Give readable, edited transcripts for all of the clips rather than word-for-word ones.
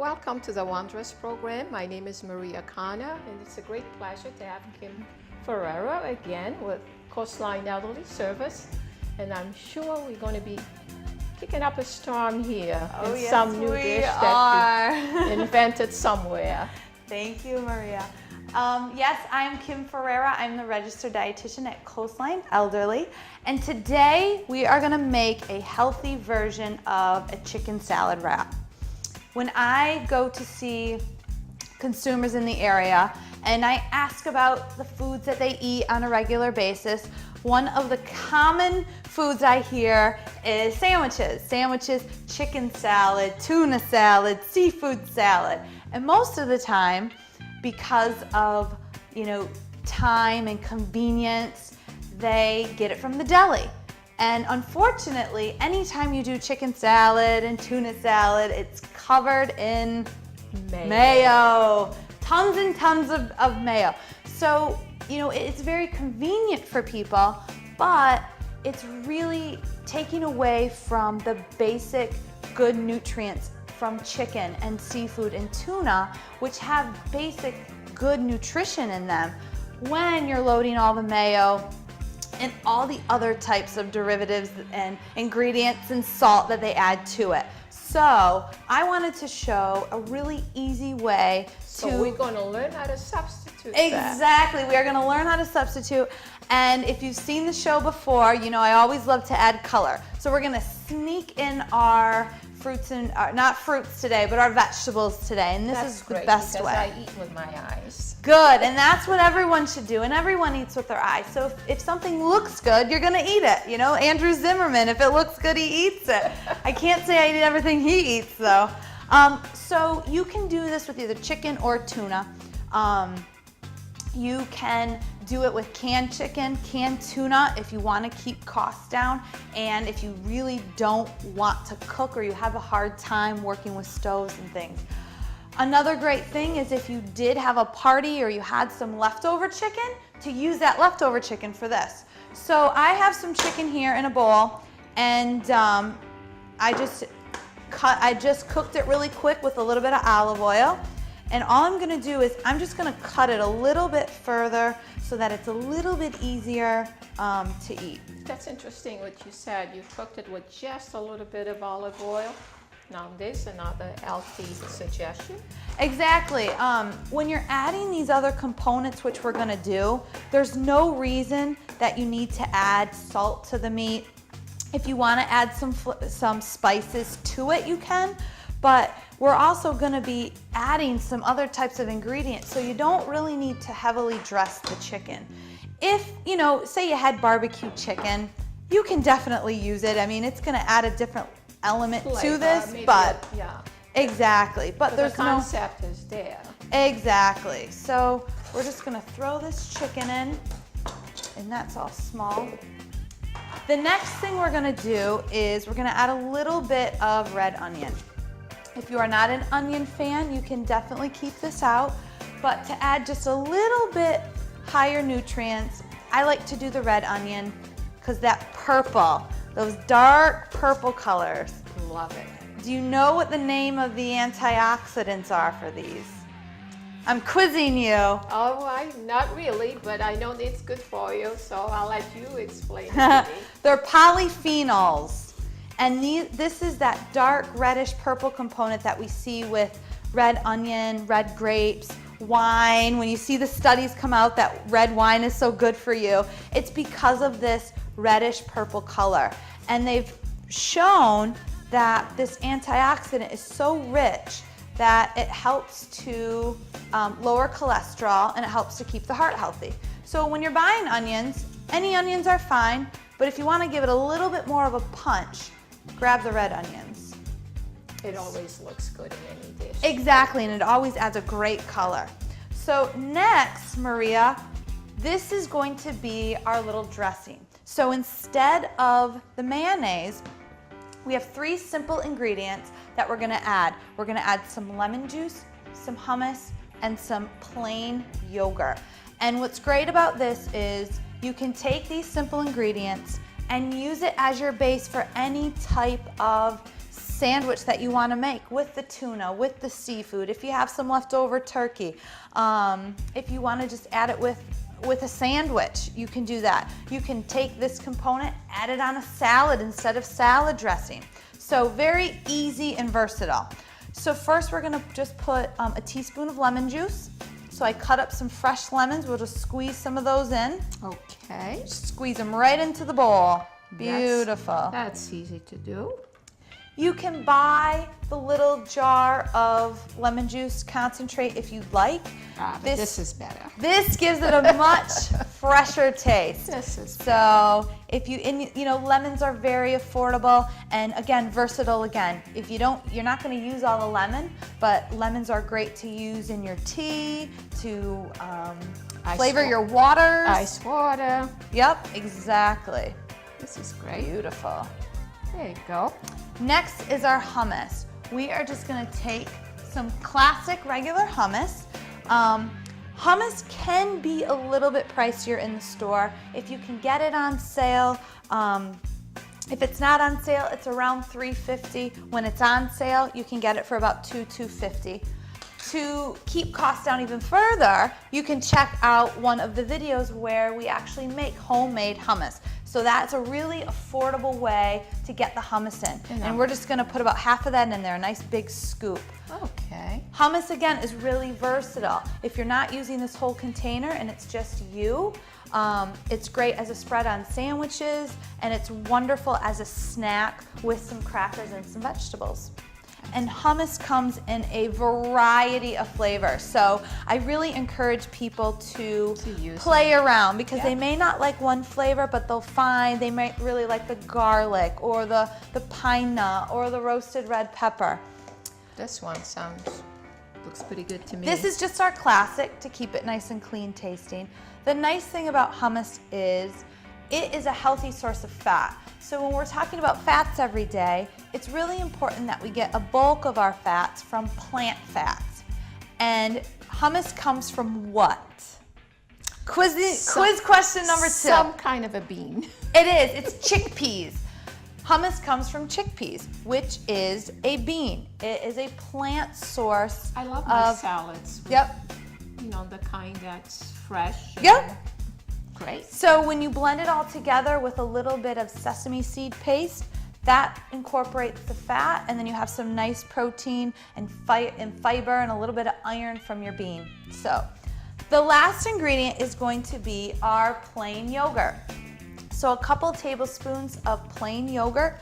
Welcome to the Wanderers program. My name is Maria Kana, and it's a great pleasure to have Kim Ferreira again with Coastline Elderly Service. And I'm sure we're going to be kicking up a storm here in yes, some new dish that you invented somewhere. Thank you, Maria. Yes, I'm Kim Ferreira. I'm the registered dietitian at Coastline Elderly. And today we are going to make a healthy version of a chicken salad wrap. When I go to see consumers in the area and I ask about the foods that they eat on a regular basis, one of the common foods I hear is sandwiches. Sandwiches, chicken salad, tuna salad, seafood salad. And most of the time, because of, time and convenience, they get it from the deli. And unfortunately, anytime you do chicken salad and tuna salad, it's covered in mayo. Tons and tons of mayo. So, it's very convenient for people, but it's really taking away from the basic good nutrients from chicken and seafood and tuna, which have basic good nutrition in them, when you're loading all the mayo and all the other types of derivatives and ingredients and salt that they add to it. So I wanted to show a really easy way So we're going to learn how to substitute Exactly. We are going to learn how to substitute. And if you've seen the show before, I always love to add color. So we're going to sneak in our fruits and not fruits today, but our vegetables today. And this is the best way. I eat with my eyes. Good. And that's what everyone should do. And everyone eats with their eyes. So if something looks good, you're going to eat it. Andrew Zimmerman, if it looks good, he eats it. I can't say I eat everything he eats, though. So you can do this with either chicken or tuna. You can do it with canned chicken, canned tuna if you want to keep costs down, and if you really don't want to cook or you have a hard time working with stoves and things. Another great thing is if you did have a party or you had some leftover chicken, to use that leftover chicken for this. So I have some chicken here in a bowl, and I just cooked it really quick with a little bit of olive oil. And all I'm gonna do is I'm just gonna cut it a little bit further so that it's a little bit easier to eat. That's interesting what you said. You cooked it with just a little bit of olive oil. Now this another healthy suggestion. Exactly. When you're adding these other components, which we're gonna do, there's no reason that you need to add salt to the meat. If you wanna add some spices to it, you can. But we're also going to be adding some other types of ingredients, so you don't really need to heavily dress the chicken. If, say you had barbecue chicken, you can definitely use it. I mean, it's going to add a different element to this, but exactly. But there's the concept is there. Exactly. So we're just going to throw this chicken in, and that's all small. The next thing we're going to do is we're going to add a little bit of red onion. If you are not an onion fan, you can definitely keep this out, but to add just a little bit higher nutrients, I like to do the red onion because that purple, those dark purple colors. Love it. Do you know what the name of the antioxidants are for these? I'm quizzing you. Oh, not really, but I know it's good for you, so I'll let you explain it to me. They're polyphenols. And this is that dark reddish purple component that we see with red onion, red grapes, wine. When you see the studies come out that red wine is so good for you, it's because of this reddish purple color. And they've shown that this antioxidant is so rich that it helps to lower cholesterol and it helps to keep the heart healthy. So when you're buying onions, any onions are fine, but if you want to give it a little bit more of a punch, grab the red onions. It always looks good in any dish. Exactly, and it always adds a great color. So next, Maria, this is going to be our little dressing. So instead of the mayonnaise, we have 3 simple ingredients that we're gonna add. We're gonna add some lemon juice, some hummus, and some plain yogurt. And what's great about this is you can take these simple ingredients and use it as your base for any type of sandwich that you want to make with the tuna, with the seafood, if you have some leftover turkey, if you want to just add it with a sandwich, you can do that. You can take this component, add it on a salad instead of salad dressing. So very easy and versatile. So first we're gonna just put a teaspoon of lemon juice. So I cut up some fresh lemons. We'll just squeeze some of those in. Okay. Just squeeze them right into the bowl. Beautiful. That's easy to do. You can buy the little jar of lemon juice concentrate if you'd like. But this is better. This gives it a much fresher taste. This is so if you know, lemons are very affordable and again, versatile again. If you don't, you're not going to use all the lemon, but lemons are great to use in your tea, to flavor your waters. Ice water. Yep, exactly. This is great. Beautiful. There you go. Next is our hummus. We are just gonna take some classic regular hummus. Hummus can be a little bit pricier in the store. If you can get it on sale, if it's not on sale, it's around $3.50. When it's on sale, you can get it for about $2.50. To keep costs down even further, you can check out one of the videos where we actually make homemade hummus. So that's a really affordable way to get the hummus in. And we're just gonna put about half of that in there, a nice big scoop. Okay. Hummus, again, is really versatile. If you're not using this whole container and it's just you, it's great as a spread on sandwiches, and it's wonderful as a snack with some crackers and some vegetables. And hummus comes in a variety of flavors. So I really encourage people to play around because they may not like one flavor, but they might really like the garlic or the pine nut or the roasted red pepper. This one looks pretty good to me. This is just our classic to keep it nice and clean tasting. The nice thing about hummus is it is a healthy source of fat. So when we're talking about fats every day, it's really important that we get a bulk of our fats from plant fats. And hummus comes from what? Quiz question number 2. Some kind of a bean. It is. It's chickpeas. Hummus comes from chickpeas, which is a bean. It is a plant source. I love my salads. Yep. You know, the kind that's fresh. Yep. Great. So when you blend it all together with a little bit of sesame seed paste, that incorporates the fat, and then you have some nice protein and fiber and a little bit of iron from your bean. So the last ingredient is going to be our plain yogurt. So a couple tablespoons of plain yogurt.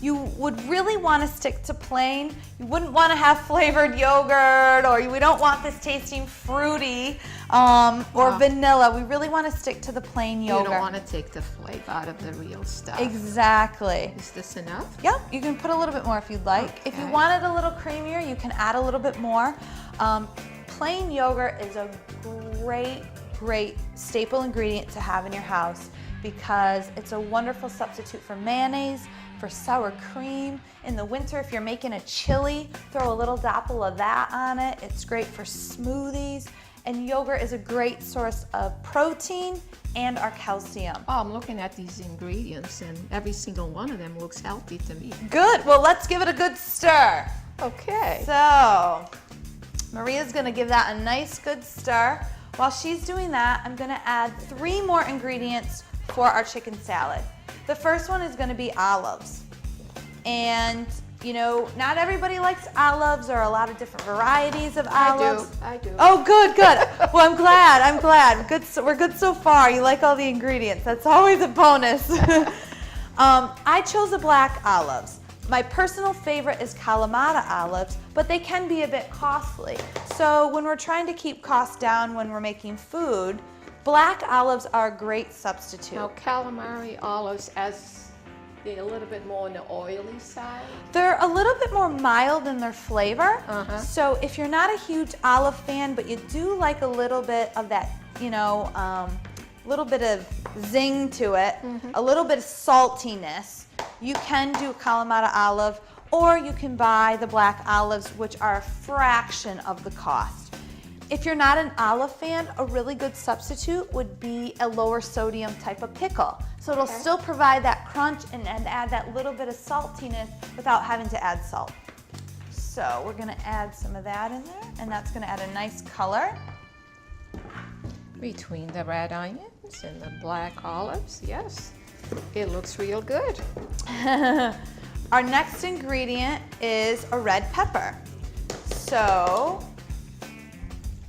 You would really want to stick to plain. You wouldn't want to have flavored yogurt, or we don't want this tasting fruity or vanilla. We really want to stick to the plain yogurt. You don't want to take the flavor out of the real stuff. Exactly. Is this enough? Yep, you can put a little bit more if you'd like. Okay. If you want it a little creamier, you can add a little bit more. Plain yogurt is a great staple ingredient to have in your house because it's a wonderful substitute for mayonnaise, for sour cream. In the winter, if you're making a chili, throw a little dapple of that on it. It's great for smoothies. And yogurt is a great source of protein and our calcium. Oh, I'm looking at these ingredients and every single one of them looks healthy to me. Good, well, let's give it a good stir. Okay. So, Maria's gonna give that a nice good stir. While she's doing that, I'm gonna add 3 more ingredients for our chicken salad. The first one is gonna be olives. And you know, not everybody likes olives or a lot of different varieties of olives. I do. Oh, good. Well, I'm glad. Good, we're good so far. You like all the ingredients. That's always a bonus. I chose the black olives. My personal favorite is Kalamata olives, but they can be a bit costly. So when we're trying to keep costs down when we're making food, black olives are a great substitute. Now, calamari olives, they're a little bit more on the oily side. They're a little bit more mild in their flavor. So if you're not a huge olive fan, but you do like a little bit of that, you know, little bit of zing to it, a little bit of saltiness, you can do Kalamata olive, or you can buy the black olives, which are a fraction of the cost. If you're not an olive fan, a really good substitute would be a lower sodium type of pickle. So it'll Okay. still provide that crunch and add that little bit of saltiness without having to add salt. So we're gonna add some of that in there, and that's gonna add a nice color. Between the red onions and the black olives, yes. It looks real good. Our next ingredient is a red pepper. So,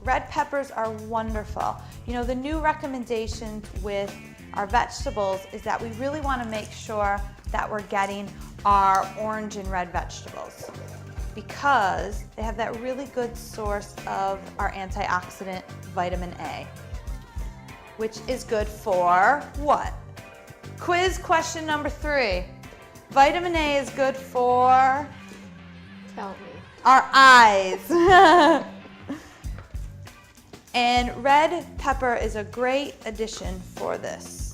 red peppers are wonderful. You know, the new recommendations with our vegetables is that we really want to make sure that we're getting our orange and red vegetables because they have that really good source of our antioxidant vitamin A, which is good for what? Quiz question number 3. Vitamin A is good for Tell me. our eyes. And red pepper is a great addition for this.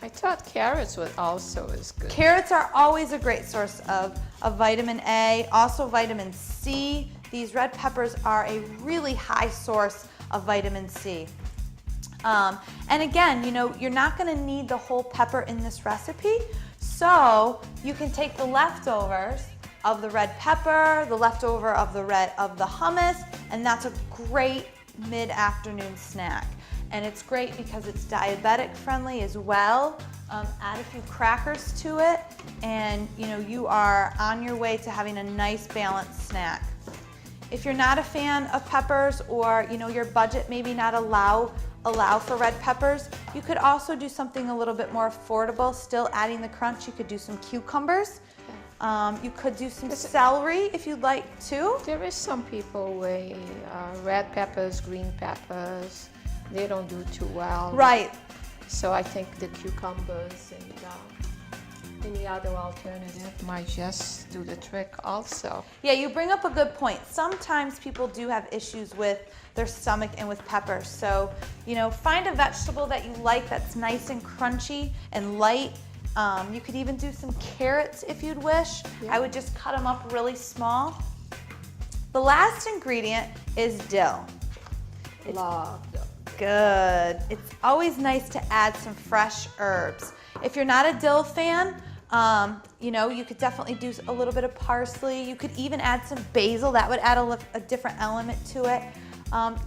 I thought carrots was also as good. Carrots are always a great source of vitamin A, also vitamin C. These red peppers are a really high source of vitamin C. And again, you know, you're not gonna need the whole pepper in this recipe, so you can take the leftovers of the red pepper, the leftover of the hummus, and that's a great mid-afternoon snack. And it's great because it's diabetic friendly as well. Add a few crackers to it, and you know, you are on your way to having a nice balanced snack. If you're not a fan of peppers, or you know, your budget maybe not allow for red peppers, you could also do something a little bit more affordable, still adding the crunch. You could do some cucumbers. You could do some celery if you'd like to. There is some people with red peppers, green peppers. They don't do too well. Right. So I think the cucumbers and any other alternative might just do the trick also. Yeah, you bring up a good point. Sometimes people do have issues with their stomach and with peppers. So, you know, find a vegetable that you like that's nice and crunchy and light. You could even do some carrots if you'd wish. Yeah. I would just cut them up really small. The last ingredient is dill. Love them. Good. It's always nice to add some fresh herbs. If you're not a dill fan, you know, you could definitely do a little bit of parsley. You could even add some basil. That would add a different element to it.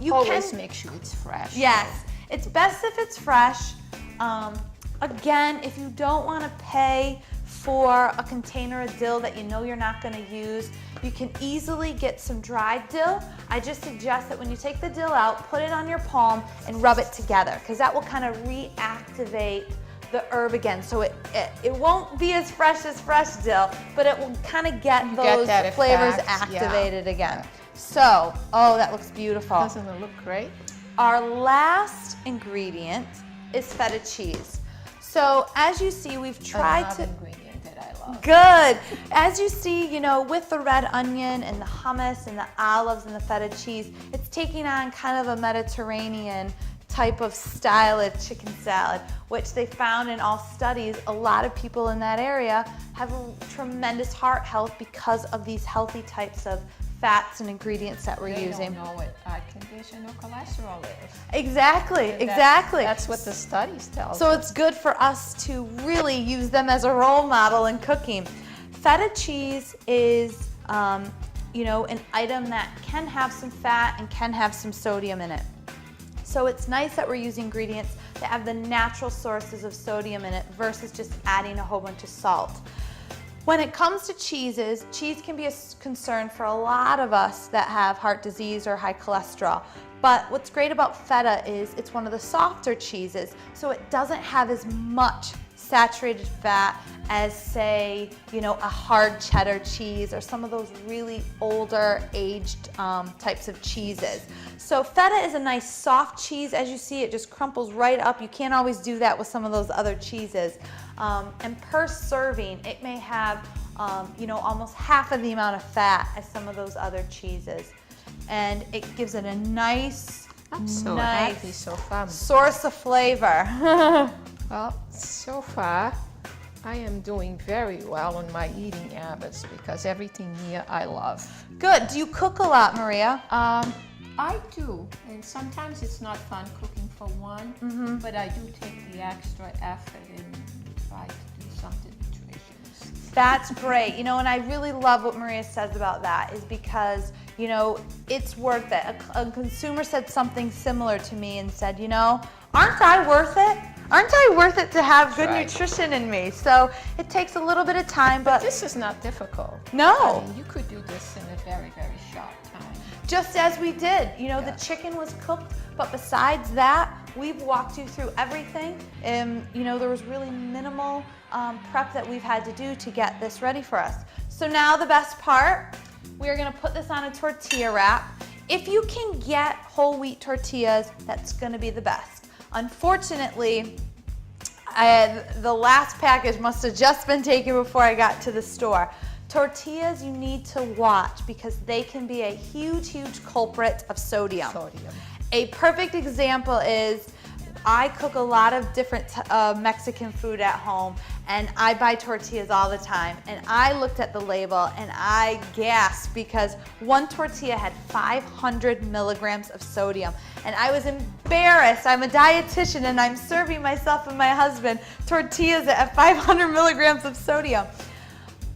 You Always can make sure it's fresh. Yes, it's best if it's fresh. Again, if you don't want to pay for a container of dill that you know you're not going to use, you can easily get some dried dill. I just suggest that when you take the dill out, put it on your palm and rub it together, because that will kind of reactivate the herb again. So it won't be as fresh dill, but it will kind of get those flavors activated again. So, oh, that looks beautiful. Doesn't it look great? Our last ingredient is feta cheese. So as you see, we've tried Another ingredient that I love. Good. As you see, you know, with the red onion and the hummus and the olives and the feta cheese, it's taking on kind of a Mediterranean type of style of chicken salad, which they found in all studies, a lot of people in that area have a tremendous heart health because of these healthy types of fats and ingredients that we're using. They don't know what eye condition or cholesterol is. Exactly, And exactly. That's what the studies tell So us. it's good for us to really use them as a role model in cooking. Feta cheese is, you know, an item that can have some fat and can have some sodium in it. So it's nice that we're using ingredients that have the natural sources of sodium in it versus just adding a whole bunch of salt. When it comes to cheeses, cheese can be a concern for a lot of us that have heart disease or high cholesterol. But what's great about feta is it's one of the softer cheeses, so it doesn't have as much saturated fat as, say, you know, a hard cheddar cheese or some of those really older aged types of cheeses. So feta is a nice soft cheese. As you see, it just crumples right up. You can't always do that with some of those other cheeses. And per serving, it may have, you know, almost half of the amount of fat as some of those other cheeses. And it gives it a nice, I'm so nice happy so far. source of flavor. Well, so far, I am doing very well on my eating habits because everything here I love. Good. Do you cook a lot, Maria? I do, and sometimes it's not fun cooking for one, but I do take the extra effort in try to do something nutritious. That's great. You know, and I really love what Maria says about that, is because, you know, it's worth it. A consumer said something similar to me and said, you know, aren't I worth it? Aren't I worth it to have good nutrition in me? So it takes a little bit of time, but this is not difficult. No. I mean, you could do this in a very, very short time. Just as we did. You know, the chicken was cooked, but besides that, we've walked you through everything. You know, there was really minimal prep that we've had to do to get this ready for us. So now the best part, we are gonna put this on a tortilla wrap. If you can get whole wheat tortillas, that's gonna be the best. Unfortunately, the last package must have just been taken before I got to the store. Tortillas you need to watch because they can be a huge, huge culprit of sodium. A perfect example is I cook a lot of different Mexican food at home, and I buy tortillas all the time. And I looked at the label and I gasped because one tortilla had 500 milligrams of sodium. And I was embarrassed. I'm a dietitian and I'm serving myself and my husband tortillas that have 500 milligrams of sodium.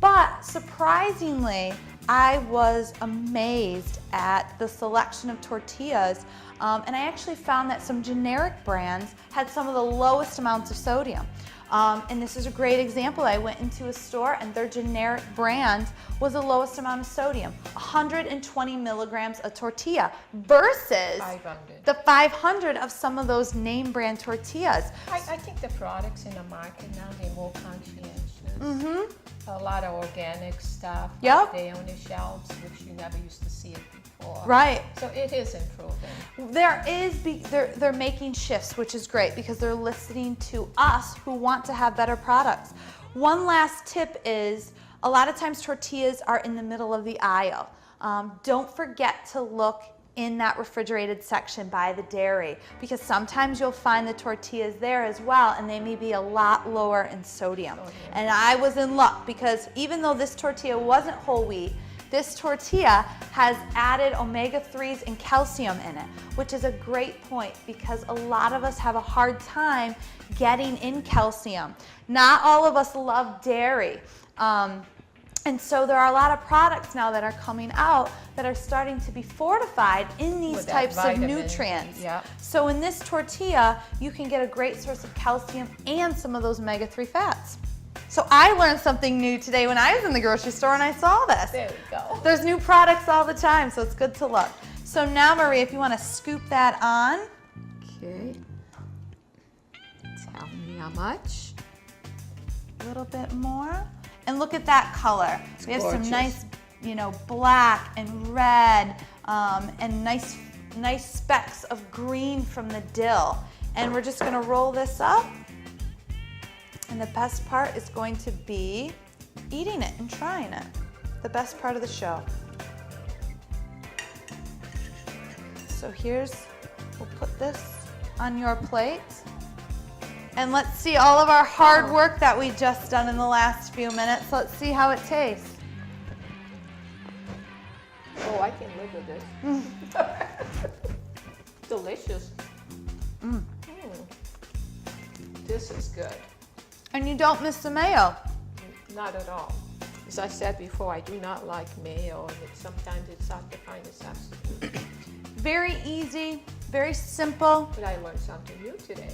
But surprisingly, I was amazed at the selection of tortillas, and I actually found that some generic brands had some of the lowest amounts of sodium. And this is a great example. I went into a store and their generic brand was the lowest amount of sodium, 120 milligrams a tortilla versus 500. the 500 of some of those name brand tortillas. I think the products in the market now, they're more conscientious. Mm-hmm. A lot of organic stuff. Yep. They on the shelves, which you never used to see it before. Right. So it is improving. They're making shifts, which is great because they're listening to us who want to have better products. One last tip is a lot of times tortillas are in the middle of the aisle. Don't forget to look in that refrigerated section by the dairy because sometimes you'll find the tortillas there as well and they may be a lot lower in sodium. And I was in luck because even though this tortilla wasn't whole wheat, this tortilla has added omega-3s and calcium in it, which is a great point because a lot of us have a hard time getting in calcium. Not all of us love dairy. And so there are a lot of products now that are coming out that are starting to be fortified in these types of nutrients. So in this tortilla, you can get a great source of calcium and some of those omega-3 fats. So I learned something new today when I was in the grocery store and I saw this. There we go. There's new products all the time, so it's good to look. So now, Maria, if you want to scoop that on. Okay. Tell me how much. A little bit more. And look at that color. We have gorgeous. some nice, you know, black and red and nice specks of green from the dill. And we're just gonna roll this up. And the best part is going to be eating it and trying it. The best part of the show. So we'll put this on your plate. And let's see all of our hard work that we just done in the last few minutes. Let's see how it tastes. Oh, I can live with this. Delicious. This is good. And you don't miss the mayo. Not at all. As I said before, I do not like mayo, and sometimes it's hard to find a substitute. Very easy, very simple. But I learned something new today.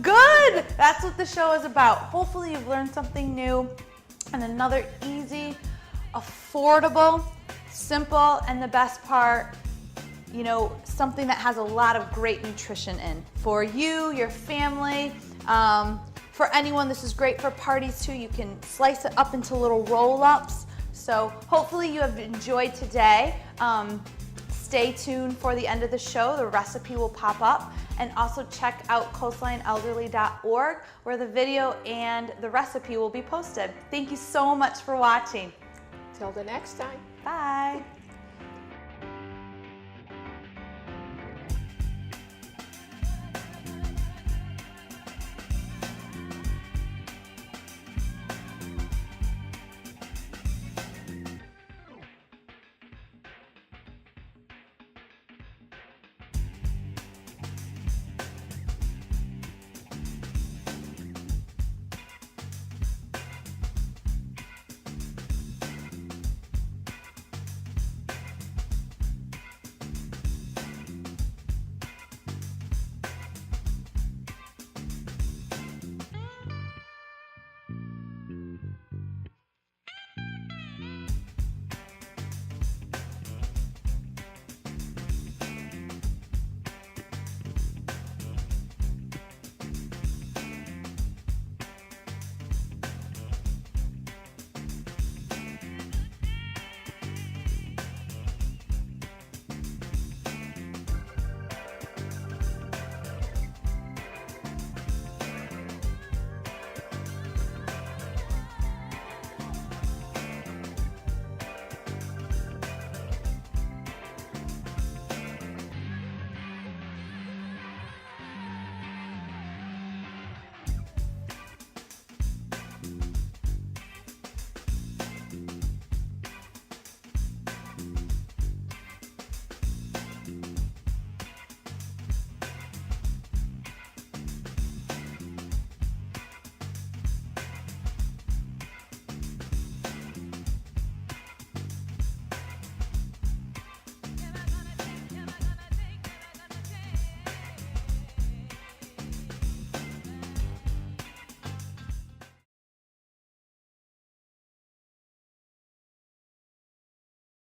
Good! That's what the show is about. Hopefully you've learned something new and another easy, affordable, simple, and the best part, you know, something that has a lot of great nutrition in. For you, your family, for anyone, this is great for parties too. You can slice it up into little roll-ups. So hopefully you have enjoyed today. Stay tuned for the end of the show. The recipe will pop up. And also check out coastlineelderly.org where the video and the recipe will be posted. Thank you so much for watching. Till the next time. Bye.